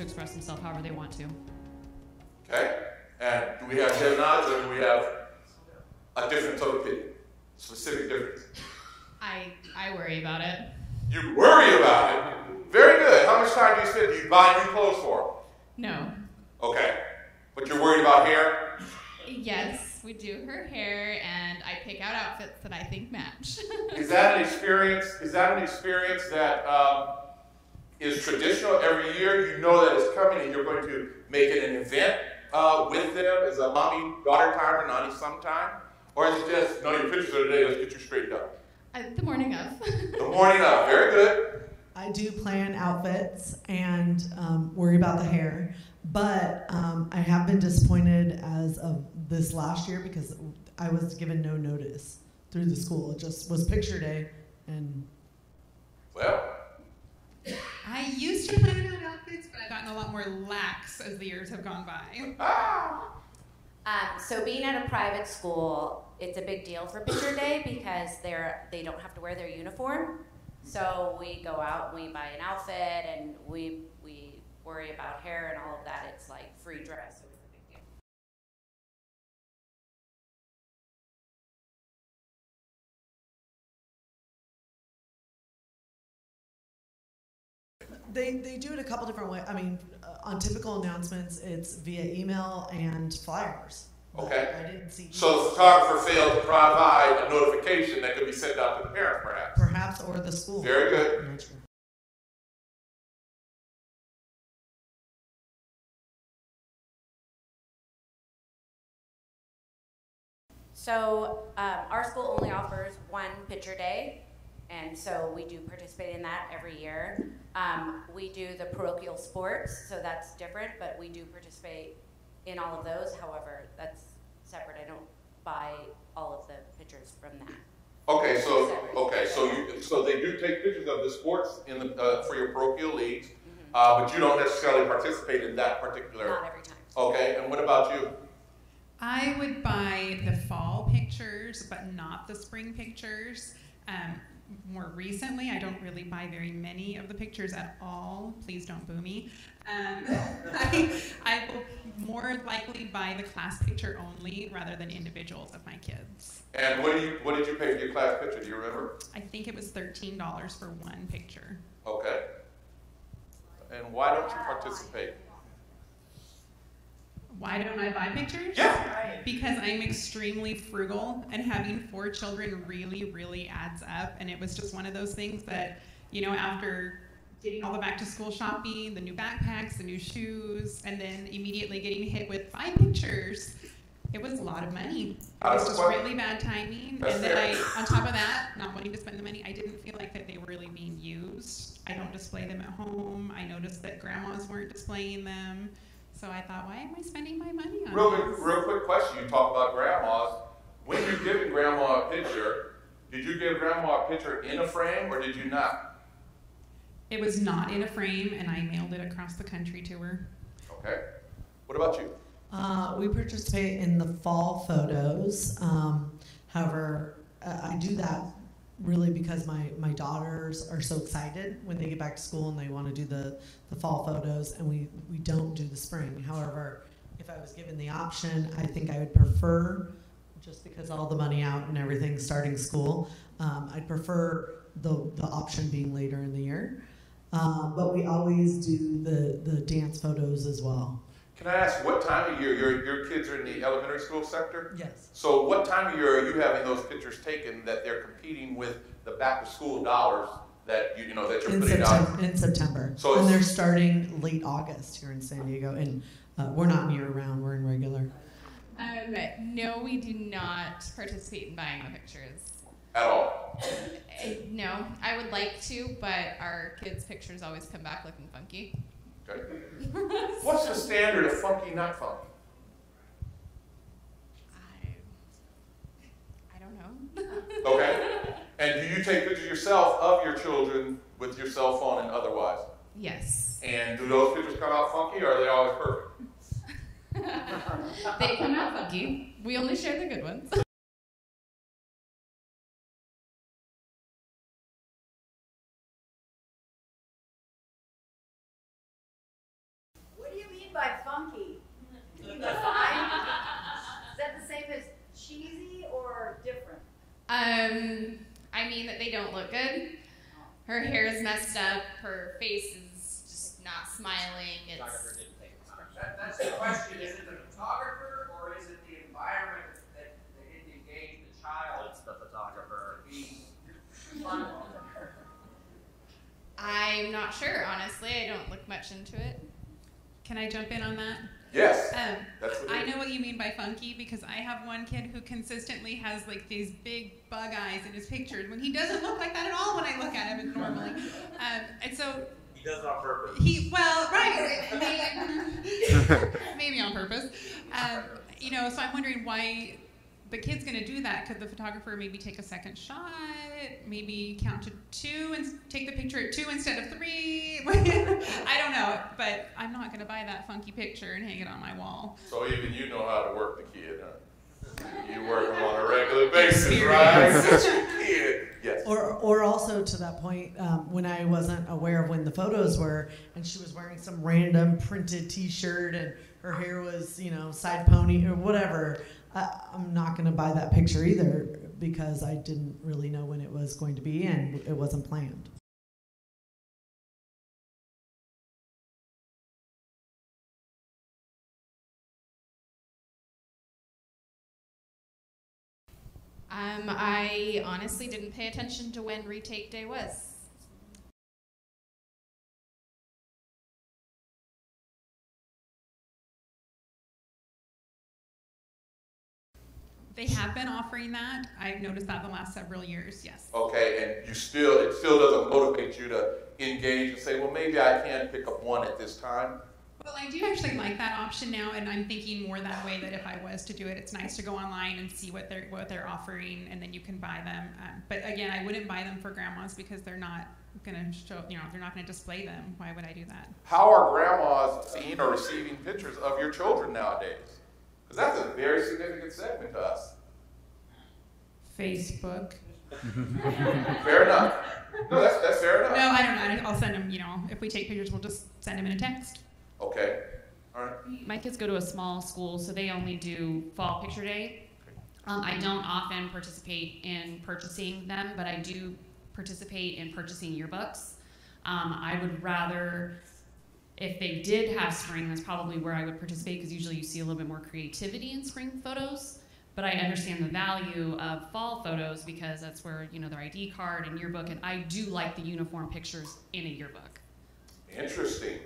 to express themselves however they want to. Okay? And do we have head nods, or do we have a difference of opinion? Specific difference? I worry about it. You worry about it? Very good. How much time do you spend? Do you buy new clothes for them? No. Okay. But you're worried about hair? Yes, we do her hair, and I pick out outfits that I think match. Is that an experience? Is that an experience that is traditional every year? You know that it's coming, and you're going to make it an event with them as a mommy-daughter time or nanny sometime? Or is it just, no, your pictures are today, let's get you straightened up? The morning of. The morning of, very good. I do plan outfits and worry about the hair, but I have been disappointed as of this last year because I was given no notice through the school. It just was picture day, and well, I used to plan out outfits, but I've gotten a lot more lax as the years have gone by. So being at a private school, it's a big deal for picture day because they don't have to wear their uniform. So we go out, we buy an outfit, and we worry about hair and all of that. It's like free dress, so it's a big deal. they do it a couple different ways. I mean, on typical announcements, it's via email and flyers. okay. I didn't see. So the photographer failed to provide a notification that could be sent out to the parent, perhaps. Perhaps, or the school. Very good. I'm not sure. So our school only offers one picture day, and so we do participate in that every year. We do the parochial sports, so that's different, but we do participate in all of those. However, that's separate. I don't buy all of the pictures from that. Okay, so they do take pictures of the sports in the for your parochial leagues, but you don't necessarily participate in that particular. Not every time. Okay, and what about you? I would buy the fall pictures, but not the spring pictures. More recently, I don't really buy very many of the pictures at all. Please don't boo me. I will more likely buy the class picture only rather than individuals of my kids. And what did you pay for your class picture? Do you remember? I think it was $13 for one picture. Okay. And why don't you participate? Why don't I buy pictures? Yeah. Because I'm extremely frugal, and having 4 children really, really adds up. And it was just one of those things that, you know, after getting all the back to school shopping, the new backpacks, the new shoes, and then immediately getting hit with 5 pictures, it was a lot of money. It was just really bad timing. That's and then fair. on top of that, not wanting to spend the money, I didn't feel like that they were really being used. I don't display them at home. I noticed that grandmas weren't displaying them. So I thought, why am I spending my money on this? Real quick question. You talk about grandmas. When you're giving grandma a picture, did you give grandma a picture in a frame or did you not? It was not in a frame, and I mailed it across the country to her. Okay. What about you? We participate in the fall photos. However, I do that really because my daughters are so excited when they get back to school and they want to do the fall photos, and we don't do the spring. However, if I was given the option, I think I would prefer, just because all the money out and everything starting school, I'd prefer the option being later in the year. But we always do the dance photos as well. Can I ask what time of year your kids are in the elementary school sector? Yes. So what time of year are you having those pictures taken that they're competing with the back to school dollars that you're putting out? In September. So and they're starting late August here in San Diego, and we're not year round, we're in regular. No, we do not participate in buying the pictures. At all? No, I would like to, but our kids' pictures always come back looking funky. Okay. What's the standard of funky, not funky? I don't know. Okay. And do you take pictures yourself of your children with your cell phone and otherwise? Yes. And do those pictures come out funky, or are they always perfect? They come out funky. We only share the good ones. I mean that they don't look good. Her hair is messed up. Her face is just not smiling. Photographer didn't take it. That's the question. Is it the photographer or is it the environment that they didn't engage the child? It's the photographer. I'm not sure, honestly. I don't look much into it. Can I jump in on that? Yes. That's what I know what you mean by funky because I have one kid who consistently has like these big bug eyes in his pictures when he doesn't look like that at all when I look at him normally. And so He does it on purpose. maybe on purpose. You know, so I'm wondering why the kid's going to do that. Could the photographer maybe take a second shot, maybe count to 2 and take the picture at 2 instead of 3? I don't know, but I'm not going to buy that funky picture and hang it on my wall. So even you know how to work the kid, huh? You work them on a regular basis, right? That's your kid. Yes. Or also to that point, when I wasn't aware of when the photos were, and she was wearing some random printed T-shirt, and her hair was, you know, side pony or whatever. I'm not going to buy that picture either because I didn't really know when it was going to be, and it wasn't planned. I honestly didn't pay attention to when retake day was. They have been offering that. I've noticed that the last several years, yes. Okay, and it still doesn't motivate you to engage and say, well, maybe I can pick up one at this time. Well, I do actually like that option now, and I'm thinking more that way, that if I was to do it, it's nice to go online and see what they're offering, and then you can buy them. But again, I wouldn't buy them for grandmas because they're not going to show, you know, they're not going to display them. Why would I do that? How are grandmas seeing or receiving pictures of your children nowadays? Because that's a very significant segment to us. Facebook. Fair enough. No, that's fair enough. No, I don't know. I'll send them, you know, if we take pictures, we'll just send them in a text. Okay. All right. My kids go to a small school, so they only do fall picture day. I don't often participate in purchasing them, but I do participate in purchasing yearbooks. I would rather, if they did have spring, that's probably where I would participate because usually you see a little bit more creativity in spring photos. But I understand the value of fall photos because that's where, you know, their ID card and yearbook, and I do like the uniform pictures in a yearbook. Interesting.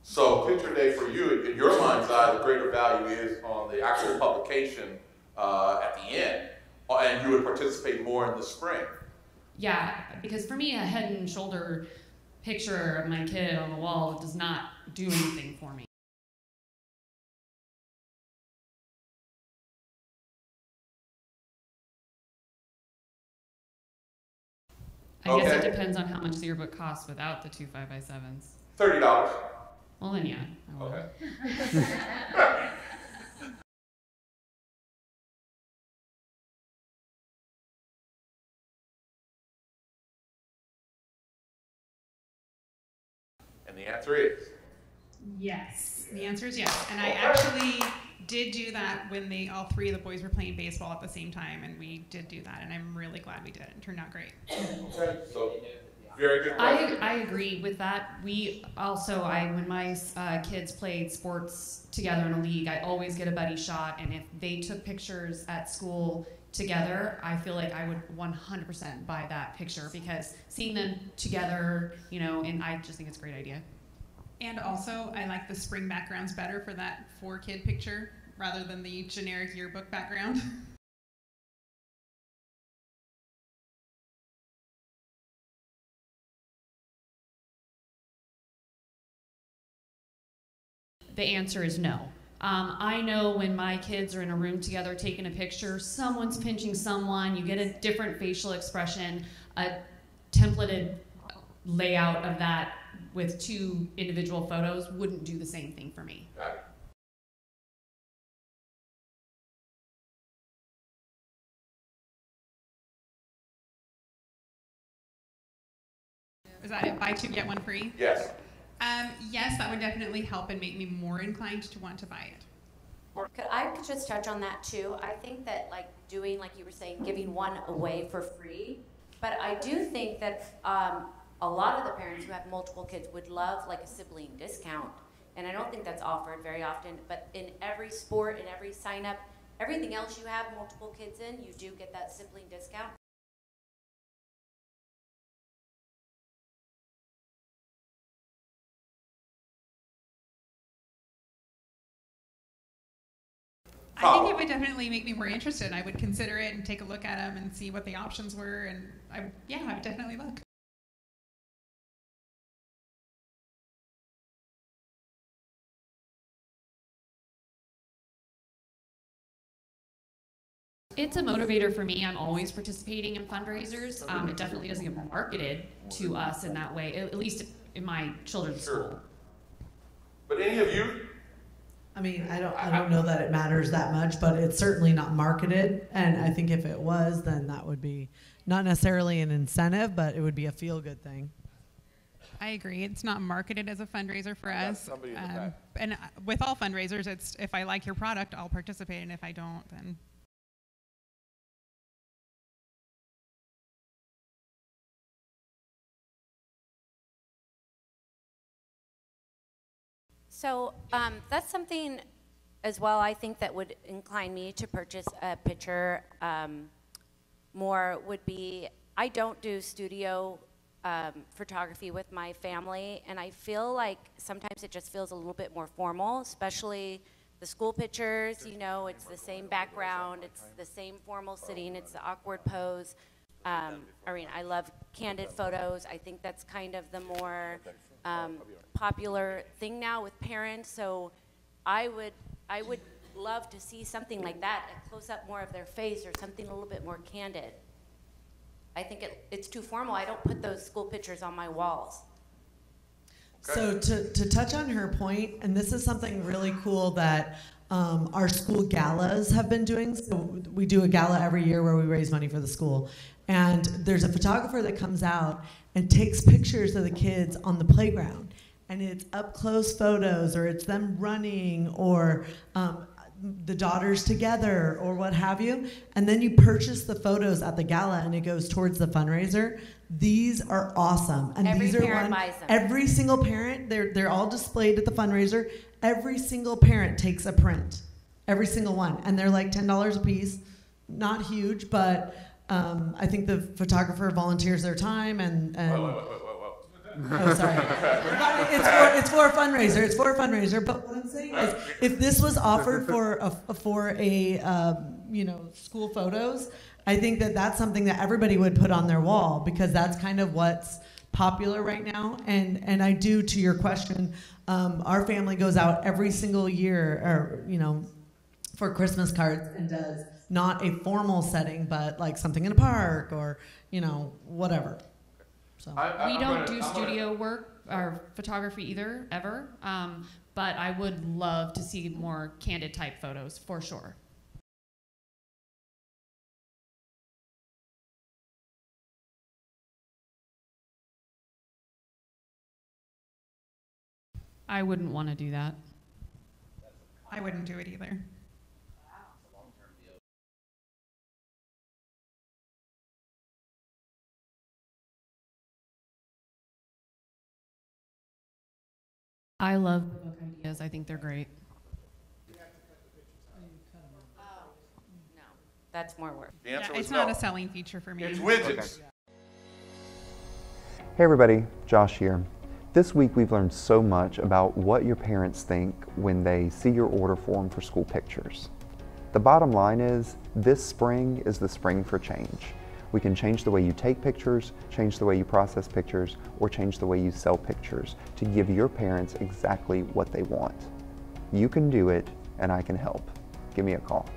So picture day for you, in your mind's eye, the greater value is on the actual publication at the end, and you would participate more in the spring. Yeah, because for me, a head and shoulder picture of my kid on the wall does not do anything for me. I guess it depends on how much the yearbook costs without the 2 5x7s. $30. Well, then yeah. I will. Okay. And the answer is? Yes. The answer is yes. And I actually did do that when all 3 of the boys were playing baseball at the same time, and we did do that, and I'm really glad we did it. It turned out great. Okay, so very good question. I agree with that. We also, when my kids played sports together in a league, I always get a buddy shot, and if they took pictures at school together, I feel like I would 100% buy that picture because seeing them together, you know, and I just think it's a great idea. And also, I like the spring backgrounds better for that 4-kid picture rather than the generic yearbook background. The answer is no. I know when my kids are in a room together taking a picture, someone's pinching someone, you get a different facial expression, a templated layout of that with 2 individual photos wouldn't do the same thing for me. Got it. Is that it? Buy 2, get 1 free? Yes. Yes, that would definitely help and make me more inclined to want to buy it. I could just touch on that too. I think that like doing, like you were saying, giving one away for free. But I do think that a lot of the parents who have multiple kids would love like a sibling discount. And I don't think that's offered very often. But in every sport, in every sign up, everything else you have multiple kids in, you do get that sibling discount. I think it would definitely make me more interested. I would consider it and take a look at them and see what the options were. And I would definitely look. It's a motivator for me. I'm always participating in fundraisers. It definitely doesn't get marketed to us in that way, at least in my children's school. But any of you? I mean, I don't know that it matters that much, but it's certainly not marketed. And I think if it was, then that would be not necessarily an incentive, but it would be a feel-good thing. I agree. It's not marketed as a fundraiser for us. And with all fundraisers, it's if I like your product, I'll participate, and if I don't, then. So that's something as well I think that would incline me to purchase a picture more would be, I don't do studio photography with my family, and I feel like sometimes it just feels a little bit more formal, especially the school pictures, you know, it's the same background, it's the same formal sitting, it's the awkward pose. I mean, I love candid photos. I think that's kind of the more popular thing now with parents. So I would love to see something like that, a close up more of their face or something a little bit more candid. I think it's too formal. I don't put those school pictures on my walls. So to touch on her point, and this is something really cool that our school galas have been doing. So we do a gala every year where we raise money for the school. And there's a photographer that comes out and takes pictures of the kids on the playground. And it's up close photos, or it's them running, or the daughters together, or what have you. And then you purchase the photos at the gala and it goes towards the fundraiser. These are awesome. And Every these are parent buys them. Every single parent, they're all displayed at the fundraiser. Every single parent takes a print. Every single one. And they're like $10 a piece. Not huge, but I think the photographer volunteers their time and Whoa. Oh, sorry. It's for a fundraiser. It's for a fundraiser. But what I'm saying is, if this was offered for a school photos, I think that's something that everybody would put on their wall, because that's kind of what's popular right now. And I do, to your question, our family goes out every single year, or for Christmas cards, and does not a formal setting, but like something in a park or whatever. So We don't do studio work or photography either, ever. But I would love to see more candid type photos for sure. I wouldn't want to do that. I wouldn't do it either. I love the book ideas. I think they're great. No, that's more work. The answer Yeah, was it's not no. a selling feature for me. It's widgets. Hey everybody, Josh here. This week we've learned so much about what your parents think when they see your order form for school pictures. The bottom line is, this spring is the spring for change. We can change the way you take pictures, change the way you process pictures, or change the way you sell pictures to give your parents exactly what they want. You can do it, and I can help. Give me a call.